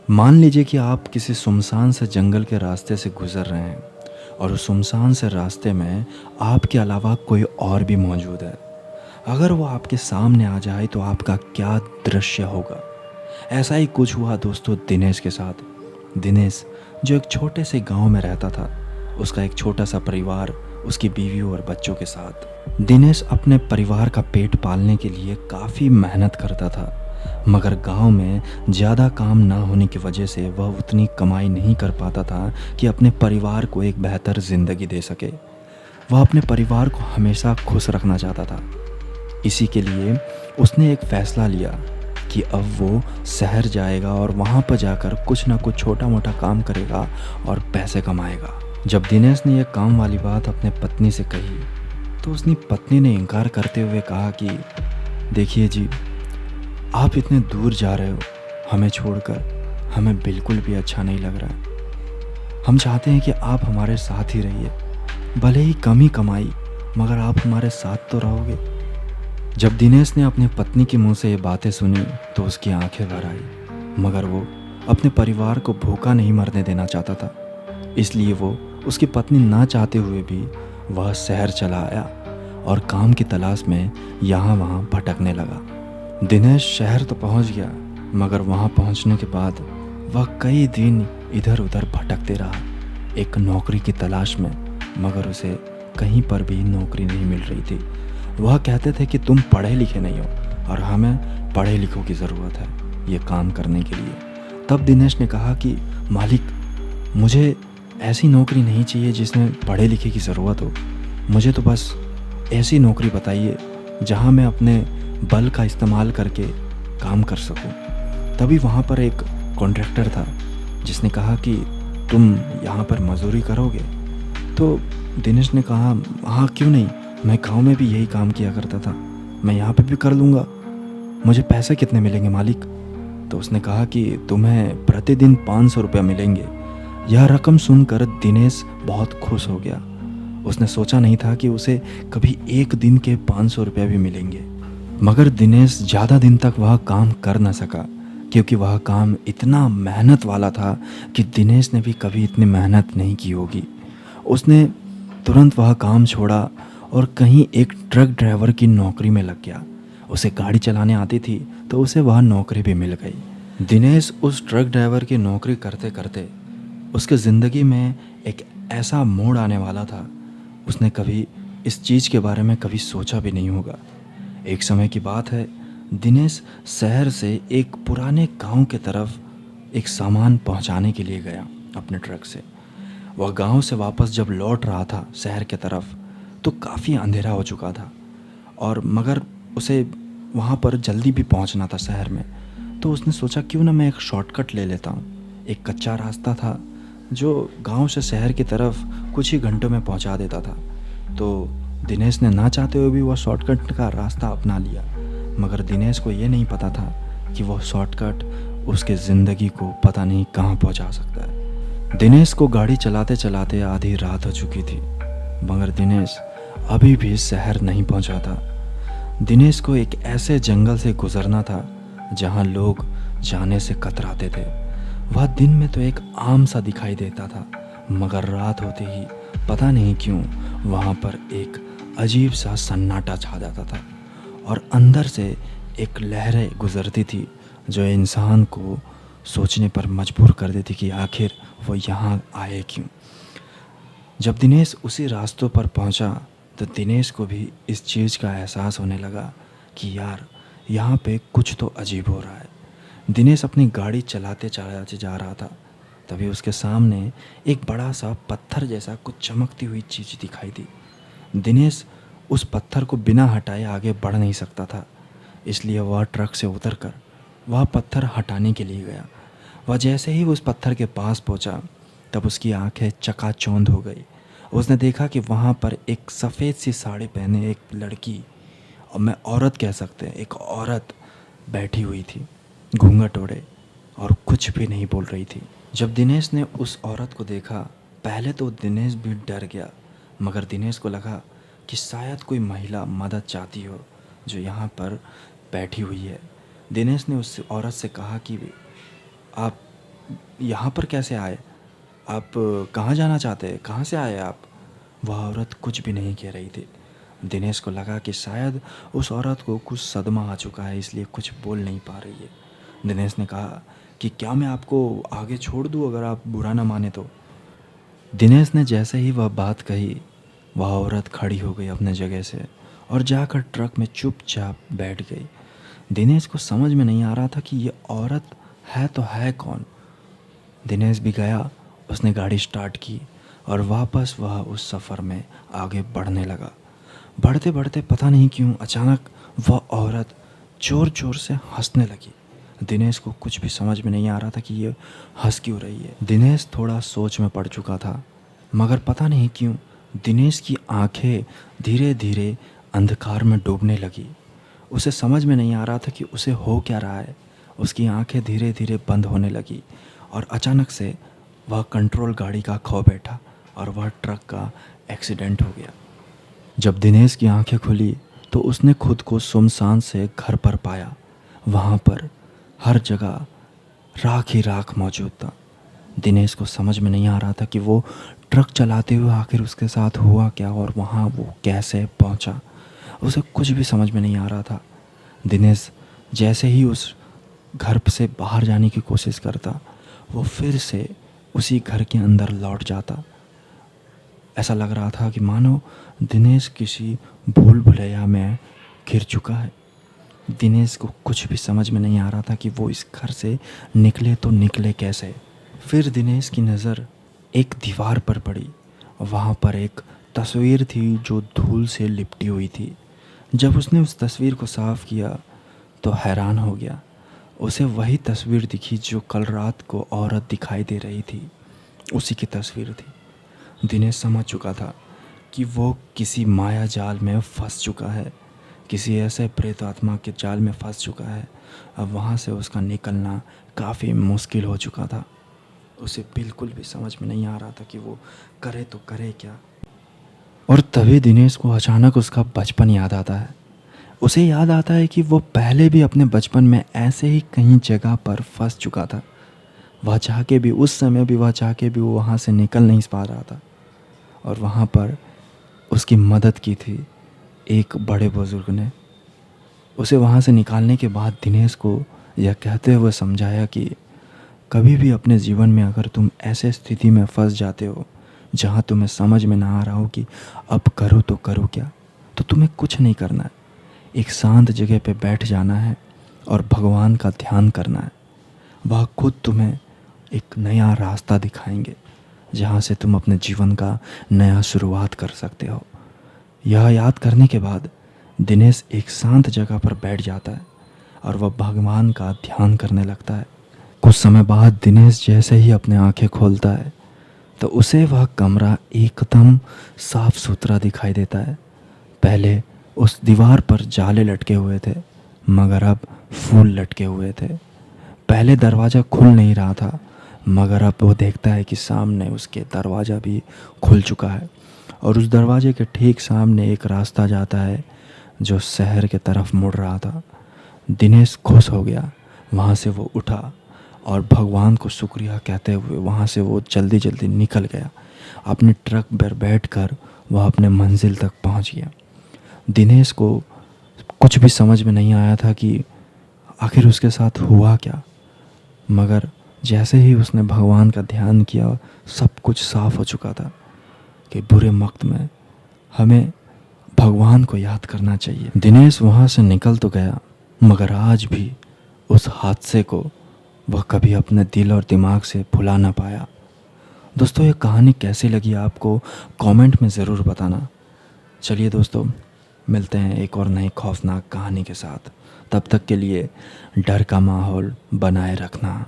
मान लीजिए कि आप किसी सुनसान से जंगल के रास्ते से गुज़र रहे हैं और उस सुनसान से रास्ते में आपके अलावा कोई और भी मौजूद है। अगर वो आपके सामने आ जाए तो आपका क्या दृश्य होगा? ऐसा ही कुछ हुआ दोस्तों दिनेश के साथ। दिनेश जो एक छोटे से गांव में रहता था, उसका एक छोटा सा परिवार, उसकी बीवी और बच्चों के साथ। दिनेश अपने परिवार का पेट पालने के लिए काफ़ी मेहनत करता था, मगर गांव में ज़्यादा काम ना होने की वजह से वह उतनी कमाई नहीं कर पाता था कि अपने परिवार को एक बेहतर ज़िंदगी दे सके। वह अपने परिवार को हमेशा खुश रखना चाहता था। इसी के लिए उसने एक फ़ैसला लिया कि अब वो शहर जाएगा और वहाँ पर जाकर कुछ ना कुछ छोटा मोटा काम करेगा और पैसे कमाएगा। जब दिनेश ने यह काम वाली बात अपने पत्नी से कही तो उसकी पत्नी ने इनकार करते हुए कहा कि देखिए जी, आप इतने दूर जा रहे हो हमें छोड़कर, हमें बिल्कुल भी अच्छा नहीं लग रहा है। हम चाहते हैं कि आप हमारे साथ ही रहिए, भले ही कम ही कमाई, मगर आप हमारे साथ तो रहोगे। जब दिनेश ने अपनी पत्नी के मुंह से ये बातें सुनी तो उसकी आंखें भर आई, मगर वो अपने परिवार को भूखा नहीं मरने देना चाहता था। इसलिए वो उसकी पत्नी ना चाहते हुए भी वह शहर चला आया और काम की तलाश में यहाँ वहाँ भटकने लगा। दिनेश शहर तो पहुँच गया, मगर वहाँ पहुँचने के बाद वह कई दिन इधर उधर भटकते रहा एक नौकरी की तलाश में, मगर उसे कहीं पर भी नौकरी नहीं मिल रही थी। वह कहते थे कि तुम पढ़े लिखे नहीं हो और हमें पढ़े लिखों की ज़रूरत है ये काम करने के लिए। तब दिनेश ने कहा कि मालिक, मुझे ऐसी नौकरी नहीं चाहिए जिसमें पढ़े लिखे की ज़रूरत हो। मुझे तो बस ऐसी नौकरी बताइए जहाँ मैं अपने बल का इस्तेमाल करके काम कर सकूं। तभी वहाँ पर एक कॉन्ट्रैक्टर था जिसने कहा कि तुम यहाँ पर मजदूरी करोगे? तो दिनेश ने कहा हाँ क्यों नहीं, मैं गांव में भी यही काम किया करता था, मैं यहाँ पे भी कर लूँगा। मुझे पैसे कितने मिलेंगे मालिक? तो उसने कहा कि तुम्हें प्रतिदिन 500 रुपये मिलेंगे। यह रकम सुनकर दिनेश बहुत खुश हो गया। उसने सोचा नहीं था कि उसे कभी एक दिन के 500 रुपये भी मिलेंगे। मगर दिनेश ज़्यादा दिन तक वह काम कर न सका, क्योंकि वह काम इतना मेहनत वाला था कि दिनेश ने भी कभी इतनी मेहनत नहीं की होगी। उसने तुरंत वह काम छोड़ा और कहीं एक ट्रक ड्राइवर की नौकरी में लग गया। उसे गाड़ी चलाने आती थी तो उसे वह नौकरी भी मिल गई। दिनेश उस ट्रक ड्राइवर की नौकरी करते करते उसके ज़िंदगी में एक ऐसा मोड़ आने वाला था, उसने कभी इस चीज़ के बारे में कभी सोचा भी नहीं होगा। एक समय की बात है, दिनेश शहर से एक पुराने गांव के तरफ एक सामान पहुंचाने के लिए गया अपने ट्रक से। वह गांव से वापस जब लौट रहा था शहर के तरफ तो काफ़ी अंधेरा हो चुका था, और मगर उसे वहाँ पर जल्दी भी पहुँचना था शहर में। तो उसने सोचा क्यों ना मैं एक शॉर्टकट ले लेता हूँ। एक कच्चा रास्ता था जो गांव से शहर की तरफ कुछ ही घंटों में पहुँचा देता था। तो दिनेश ने ना चाहते हुए भी वह शॉर्टकट का रास्ता अपना लिया, मगर दिनेश को ये नहीं पता था कि वह शॉर्टकट उसके ज़िंदगी को पता नहीं कहाँ पहुँचा सकता है। दिनेश को गाड़ी चलाते चलाते आधी रात हो चुकी थी, मगर दिनेश अभी भी शहर नहीं पहुंचा था। दिनेश को एक ऐसे जंगल से गुजरना था जहां लोग जाने से कतराते थे। वह दिन में तो एक आम सा दिखाई देता था, मगर रात होते ही पता नहीं क्यों वहां पर एक अजीब सा सन्नाटा छा जाता था और अंदर से एक लहरें गुजरती थी जो इंसान को सोचने पर मजबूर कर देती कि आखिर वो यहाँ आए क्यों। जब दिनेश उसी रास्तों पर पहुंचा तो दिनेश को भी इस चीज़ का एहसास होने लगा कि यार यहाँ पे कुछ तो अजीब हो रहा है। दिनेश अपनी गाड़ी चलाते चलाते जा रहा था, तभी उसके सामने एक बड़ा सा पत्थर जैसा कुछ चमकती हुई चीज़ दिखाई दी। दिनेश उस पत्थर को बिना हटाए आगे बढ़ नहीं सकता था, इसलिए वह ट्रक से उतरकर वह पत्थर हटाने के लिए गया। वह जैसे ही उस पत्थर के पास पहुंचा तब उसकी आंखें चकाचौंध हो गई। उसने देखा कि वहाँ पर एक सफ़ेद सी साड़ी पहने एक लड़की, और मैं औरत कह सकते हैं, एक औरत बैठी हुई थी घूंघट ओढ़े और कुछ भी नहीं बोल रही थी। जब दिनेश ने उस औरत को देखा, पहले तो दिनेश भी डर गया, मगर दिनेश को लगा कि शायद कोई महिला मदद चाहती हो जो यहाँ पर बैठी हुई है। दिनेश ने उस औरत से कहा कि आप यहाँ पर कैसे आए? आप कहाँ जाना चाहते हैं? कहाँ से आए आप? वह औरत कुछ भी नहीं कह रही थी। दिनेश को लगा कि शायद उस औरत को कुछ सदमा आ चुका है, इसलिए कुछ बोल नहीं पा रही है। दिनेश ने कहा कि क्या मैं आपको आगे छोड़ दूँ अगर आप बुरा ना माने तो? दिनेश ने जैसे ही वह बात कही, वह औरत खड़ी हो गई अपने जगह से और जाकर ट्रक में चुपचाप बैठ गई। दिनेश को समझ में नहीं आ रहा था कि ये औरत है तो है कौन। दिनेश भी गया, उसने गाड़ी स्टार्ट की और वापस वह उस सफ़र में आगे बढ़ने लगा। बढ़ते बढ़ते पता नहीं क्यों अचानक वह औरत ज़ोर ज़ोर से हंसने लगी। दिनेश को कुछ भी समझ में नहीं आ रहा था कि ये हंस क्यों रही है। दिनेश थोड़ा सोच में पड़ चुका था, मगर पता नहीं क्यों दिनेश की आंखें धीरे धीरे अंधकार में डूबने लगी। उसे समझ में नहीं आ रहा था कि उसे हो क्या रहा है। उसकी आंखें धीरे धीरे बंद होने लगी और अचानक से वह कंट्रोल गाड़ी का खो बैठा और वह ट्रक का एक्सीडेंट हो गया। जब दिनेश की आंखें खुली तो उसने खुद को सुनसान से घर पर पाया। वहाँ पर हर जगह राख ही राख मौजूद था। दिनेश को समझ में नहीं आ रहा था कि वो ट्रक चलाते हुए आखिर उसके साथ हुआ क्या और वहाँ वो कैसे पहुँचा। उसे कुछ भी समझ में नहीं आ रहा था। दिनेश जैसे ही उस घर से बाहर जाने की कोशिश करता, वो फिर से उसी घर के अंदर लौट जाता। ऐसा लग रहा था कि मानो दिनेश किसी भूल भुलैया में घिर चुका है। दिनेश को कुछ भी समझ में नहीं आ रहा था कि वो इस घर से निकले तो निकले कैसे। फिर दिनेश की नज़र एक दीवार पर पड़ी। वहाँ पर एक तस्वीर थी जो धूल से लिपटी हुई थी। जब उसने उस तस्वीर को साफ़ किया तो हैरान हो गया। उसे वही तस्वीर दिखी जो कल रात को औरत दिखाई दे रही थी, उसी की तस्वीर थी। दिनेश समझ चुका था कि वो किसी माया जाल में फंस चुका है, किसी ऐसे प्रेत आत्मा के जाल में फंस चुका है। अब वहाँ से उसका निकलना काफ़ी मुश्किल हो चुका था। उसे बिल्कुल भी समझ में नहीं आ रहा था कि वो करे तो करे क्या। और तभी दिनेश को अचानक उसका बचपन याद आता है। उसे याद आता है कि वो पहले भी अपने बचपन में ऐसे ही कहीं जगह पर फंस चुका था। वह चाह के भी उस समय भी वह चाह के भी वो वहाँ से निकल नहीं पा रहा था। और वहाँ पर उसकी मदद की थी एक बड़े बुज़ुर्ग ने। उसे वहाँ से निकालने के बाद दिनेश को यह कहते हुए समझाया कि कभी भी अपने जीवन में अगर तुम ऐसे स्थिति में फंस जाते हो जहाँ तुम्हें समझ में ना आ रहा हो कि अब करो तो करो क्या, तो तुम्हें कुछ नहीं करना है। एक शांत जगह पे बैठ जाना है और भगवान का ध्यान करना है। वह खुद तुम्हें एक नया रास्ता दिखाएंगे जहाँ से तुम अपने जीवन का नया शुरुआत कर सकते हो। यह याद करने के बाद दिनेश एक शांत जगह पर बैठ जाता है और वह भगवान का ध्यान करने लगता है। कुछ समय बाद दिनेश जैसे ही अपने आंखें खोलता है तो उसे वह कमरा एकदम साफ सुथरा दिखाई देता है। पहले उस दीवार पर जाले लटके हुए थे, मगर अब फूल लटके हुए थे। पहले दरवाज़ा खुल नहीं रहा था, मगर अब वो देखता है कि सामने उसके दरवाज़ा भी खुल चुका है और उस दरवाजे के ठीक सामने एक रास्ता जाता है जो शहर के तरफ मुड़ रहा था। दिनेश खुश हो गया। वहाँ से वो उठा और भगवान को शुक्रिया कहते हुए वहाँ से वो जल्दी जल्दी निकल गया। अपने ट्रक पर बैठकर वह अपने मंजिल तक पहुँच गया। दिनेश को कुछ भी समझ में नहीं आया था कि आखिर उसके साथ हुआ क्या, मगर जैसे ही उसने भगवान का ध्यान किया सब कुछ साफ हो चुका था कि बुरे वक्त में हमें भगवान को याद करना चाहिए। दिनेश वहाँ से निकल तो गया, मगर आज भी उस हादसे को वह कभी अपने दिल और दिमाग से भुला ना पाया। दोस्तों, ये कहानी कैसी लगी आपको कमेंट में ज़रूर बताना। चलिए दोस्तों, मिलते हैं एक और नई खौफनाक कहानी के साथ। तब तक के लिए डर का माहौल बनाए रखना।